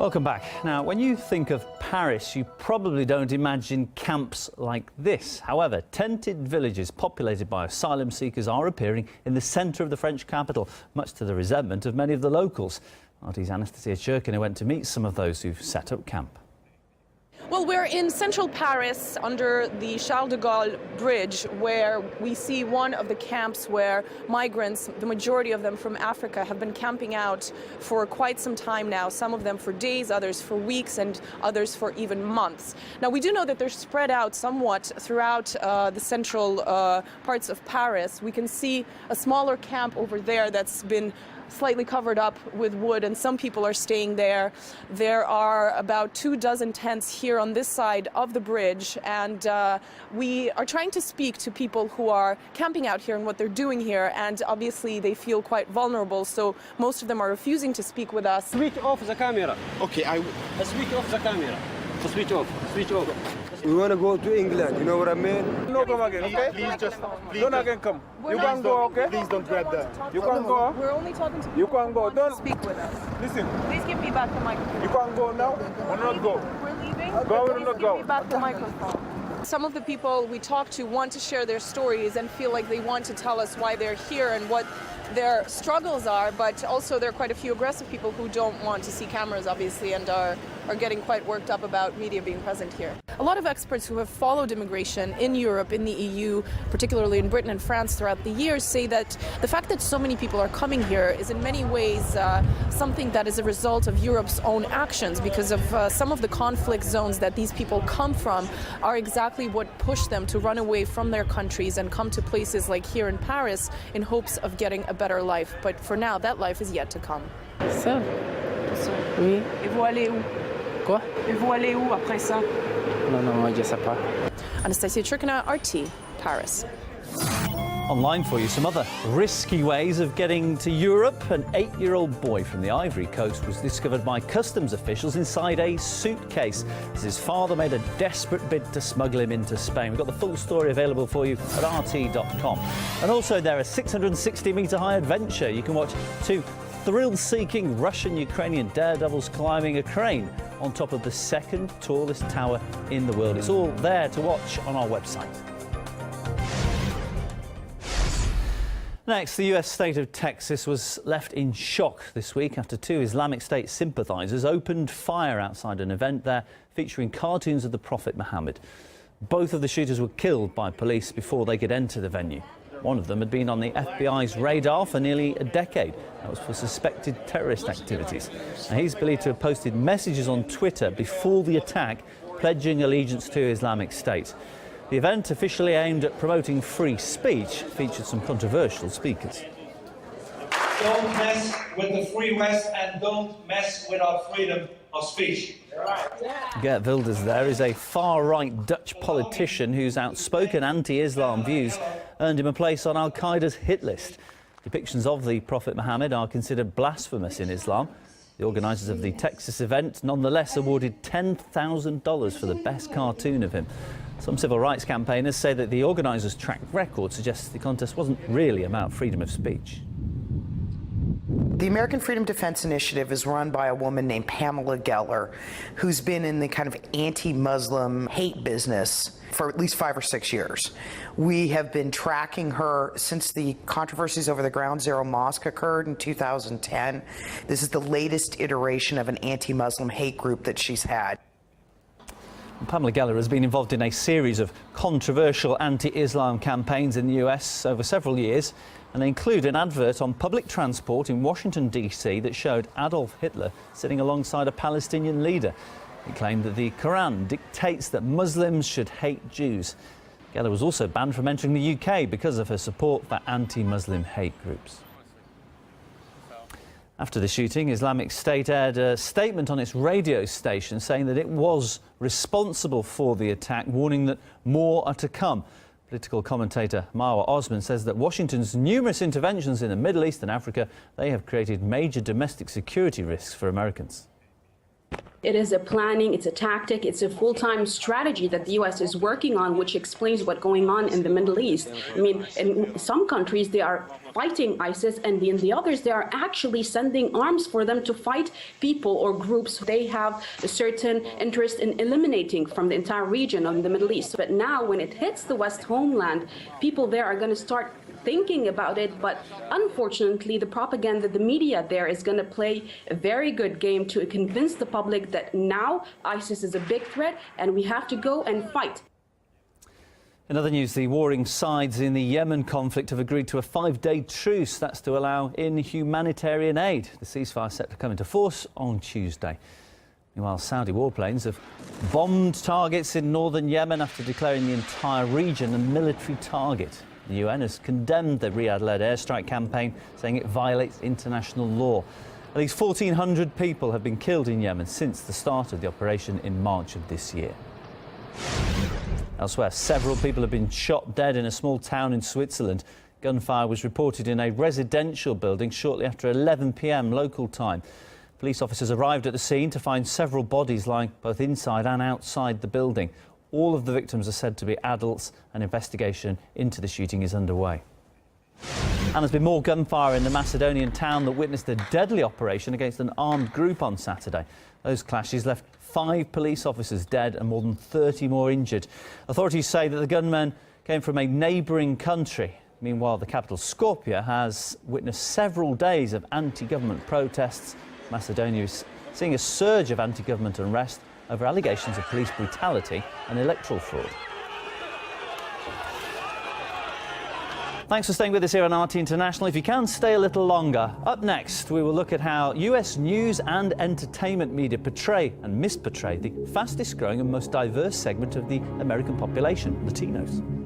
Welcome back. Now, when you think of Paris, you probably don't imagine camps like this. However, tented villages populated by asylum seekers are appearing in the centre of the French capital, much to the resentment of many of the locals. RT's Anastasia Churkina went to meet some of those who've set up camp. Well, we're in central Paris under the Charles de Gaulle Bridge, where we see one of the camps where migrants, the majority of them from Africa, have been camping out for quite some time now, some of them for days, others for weeks, and others for even months. Now, we do know that they're spread out somewhat throughout the central parts of Paris. We can see a smaller camp over there that's been slightly covered up with wood, and some people are staying there. There are about 24 tents here on this side of the bridge, and we are trying to speak to people who are camping out here and what they're doing here, and obviously they feel quite vulnerable, so most of them are refusing to speak with us. Switch off the camera. Okay, Switch off the camera. Switch off. Switch off. We want to go to England, you know what I mean? No, come again, okay? Please don't again come. You can go, okay? Please don't grab that. You can go. We're only talking to people You can go. who want Don't to speak with us. listen. Please give me back the microphone. You can go now or not go. We're leaving. Go or Please not give go. me back the microphone. Some of the people we talk to want to share their stories and feel like they want to tell us why they're here and what their struggles are, but also there are quite a few aggressive people who don't want to see cameras, obviously, and are getting quite worked up about media being present here. A lot of experts who have followed immigration in Europe, in the EU, particularly in Britain and France throughout the years, say that the fact that so many people are coming here is in many ways something that is a result of Europe's own actions, because of some of the conflict zones that these people come from are exactly what pushed them to run away from their countries and come to places like here in Paris in hopes of getting a better life. But for now, that life is yet to come. Ça? Oui. Et vous allez où? Quoi? Et vous allez où après ça? Non, je sais pas. Anastasia Churkina, RT, Paris. Online for you, some other risky ways of getting to Europe. An 8-year-old boy from the Ivory Coast was discovered by customs officials inside a suitcase as his father made a desperate bid to smuggle him into Spain. We've got the full story available for you at rt.com. And also there, a 660-metre high adventure. You can watch two thrill-seeking Russian-Ukrainian daredevils climbing a crane on top of the second tallest tower in the world. It's all there to watch on our website. Next, the US state of Texas was left in shock this week after two Islamic State sympathisers opened fire outside an event there featuring cartoons of the Prophet Muhammad. Both of the shooters were killed by police before they could enter the venue. One of them had been on the FBI's radar for nearly a decade. That was for suspected terrorist activities. Now, he's believed to have posted messages on Twitter before the attack pledging allegiance to Islamic State. The event, officially aimed at promoting free speech, featured some controversial speakers. Don't mess with the free West and don't mess with our freedom of speech. Geert Wilders there is a far-right Dutch politician whose outspoken anti-Islam views earned him a place on Al-Qaeda's hit list. Depictions of the Prophet Muhammad are considered blasphemous in Islam. The organisers of the Texas event nonetheless awarded $10,000 for the best cartoon of him. Some civil rights campaigners say that the organisers' track record suggests the contest wasn't really about freedom of speech. The American Freedom Defense Initiative is run by a woman named Pamela Geller, who's been in the kind of anti-Muslim hate business for at least 5 or 6 years. We have been tracking her since the controversies over the Ground Zero Mosque occurred in 2010. This is the latest iteration of an anti-Muslim hate group that she's had. Pamela Geller has been involved in a series of controversial anti-Islam campaigns in the US over several years, and they include an advert on public transport in Washington, D.C. that showed Adolf Hitler sitting alongside a Palestinian leader. It claimed that the Quran dictates that Muslims should hate Jews. Geller was also banned from entering the UK because of her support for anti-Muslim hate groups. After the shooting, Islamic State aired a statement on its radio station saying that it was responsible for the attack, warning that more are to come. Political commentator Marwa Osman says that Washington's numerous interventions in the Middle East and Africa, they have created major domestic security risks for Americans. It is a planning, it's a tactic, it's a full-time strategy that the U.S. is working on, which explains what's going on in the Middle East. I mean, in some countries, they are fighting ISIS, and in the others, they are actually sending arms for them to fight people or groups they have a certain interest in eliminating from the entire region of the Middle East. But now, when it hits the West homeland, people there are going to start thinking about it, but unfortunately the propaganda, the media there is going to play a very good game to convince the public that now ISIS is a big threat and we have to go and fight. In other news, the warring sides in the Yemen conflict have agreed to a 5-day truce. That's to allow in humanitarian aid. The ceasefire is set to come into force on Tuesday. Meanwhile, Saudi warplanes have bombed targets in northern Yemen after declaring the entire region a military target. The UN has condemned the Riyadh-led airstrike campaign, saying it violates international law. At least 1,400 people have been killed in Yemen since the start of the operation in March of this year. Elsewhere, several people have been shot dead in a small town in Switzerland. Gunfire was reported in a residential building shortly after 11 p.m. local time. Police officers arrived at the scene to find several bodies lying both inside and outside the building. All of the victims are said to be adults. An investigation into the shooting is underway. And there's been more gunfire in the Macedonian town that witnessed a deadly operation against an armed group on Saturday. Those clashes left 5 police officers dead and more than 30 more injured. Authorities say that the gunmen came from a neighbouring country. Meanwhile, the capital, Skopje, has witnessed several days of anti-government protests. Macedonia is seeing a surge of anti-government unrest over allegations of police brutality and electoral fraud. Thanks for staying with us here on RT International. If you can, stay a little longer. Up next, we will look at how US news and entertainment media portray and misportray the fastest growing and most diverse segment of the American population, Latinos.